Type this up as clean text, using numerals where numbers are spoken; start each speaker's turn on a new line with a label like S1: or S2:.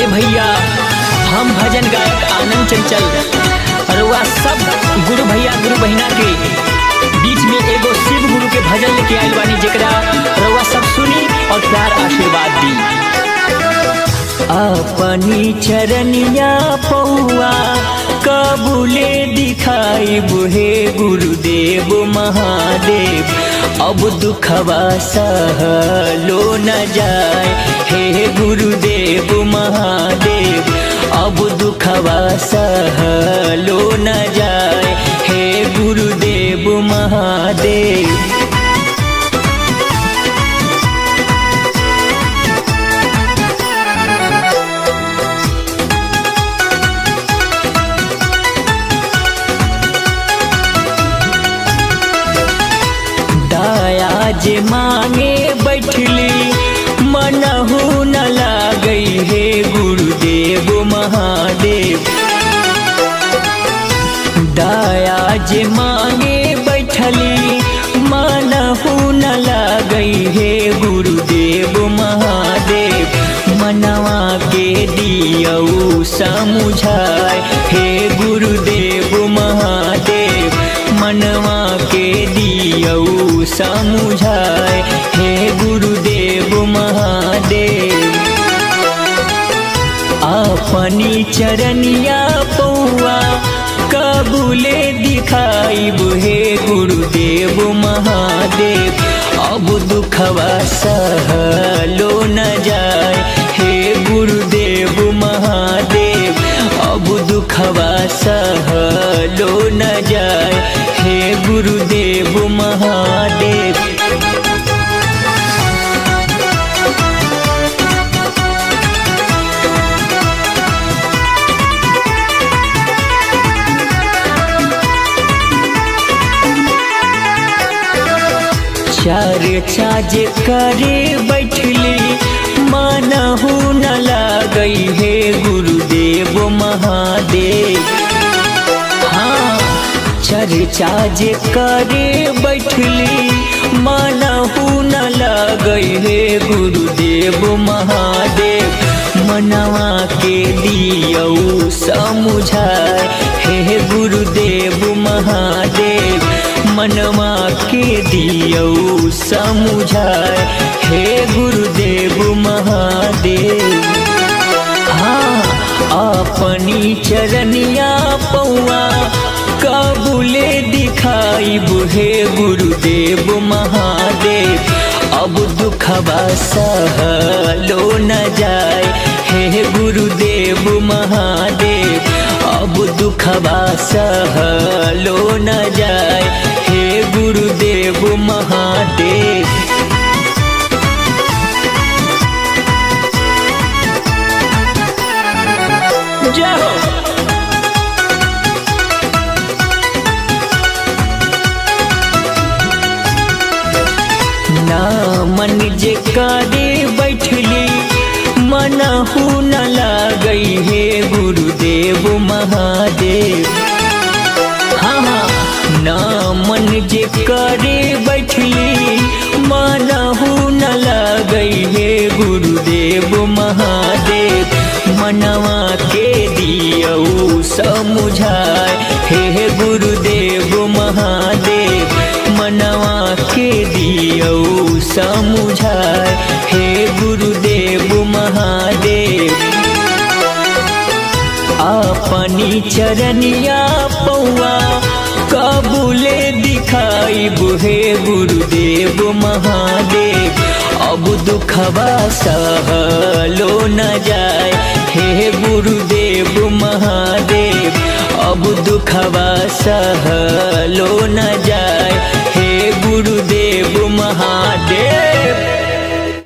S1: ए भैया, हम भजन गायक आनंद चंचल रउआ सब गुरु भैया गुरु बहिना के बीच में एगो शिव गुरु के भजन लेके आइल बानी, जेकरा रउआ सब सुनी और प्यार आशीर्वाद दी। अपनी चरनिया पौआ कबूले दिखाई बुहे गुरुदेव महादेव, अब दुखवा सहलो न जाए हे गुरुदेव महादेव, अब दुखवा सहलो न जाए हे गुरुदेव महादेव। जे मांगे बैठली मनहु न लागई हे गुरुदेव महादेव, दया जे मांगे बैठली मनहु न लागई हे गुरुदेव महादेव, मनवा के दियऊ समुझाए हे गुरुदेव महादेव, मनवा के दियऊ समुझाए हे गुरुदेव महादेव। अपनी चरनिया पौआ कबूले दिखाई बुहे गुरुदेव महादेव, अब दुखवा सहलो न जाए हे गुरुदेव महादेव, अब दुखवा सहलो न जाए हे गुरुदेव महादेव। चर्चा जे करे बैठली मनहु न लागई हे गुरुदेव महादेव, हाँ चर्चा जे करे बैठली मनहु न लागई हे गुरुदेव महादेव, मनवा के दियऊ समुझाए हे गुरुदेव महादेव, मनवा के दियऊ समुझाए हे गुरुदेव महादेव। हाँ अपनी चरनिया पौआ कबूले दिखाई बुहे गुरुदेव महादेव, अब दुखवा सहलो न जाए हे गुरुदेव महादेव, अब दुखवा सहलो न जाए हे गुरुदेव महादेव। जय हो। ना मन जे करे बैठली मनहु न लागई हे गुरुदेव महादेव, हाँ ना मन जे करे बैठली मनहु न लागई हे गुरुदेव महादेव, मनवा के दियऊ समुझाए हे गुरुदेव महादेव, मनवा के दियऊ समुझाए हे गुरुदेव महादेव। अपनी चरनिया पौआ कबूले दिखाई बुहे गुरुदेव महादेव, अब दुखवा सहलो न जाए हे गुरुदेव महादेव, अब दुखवा सहलो न जाए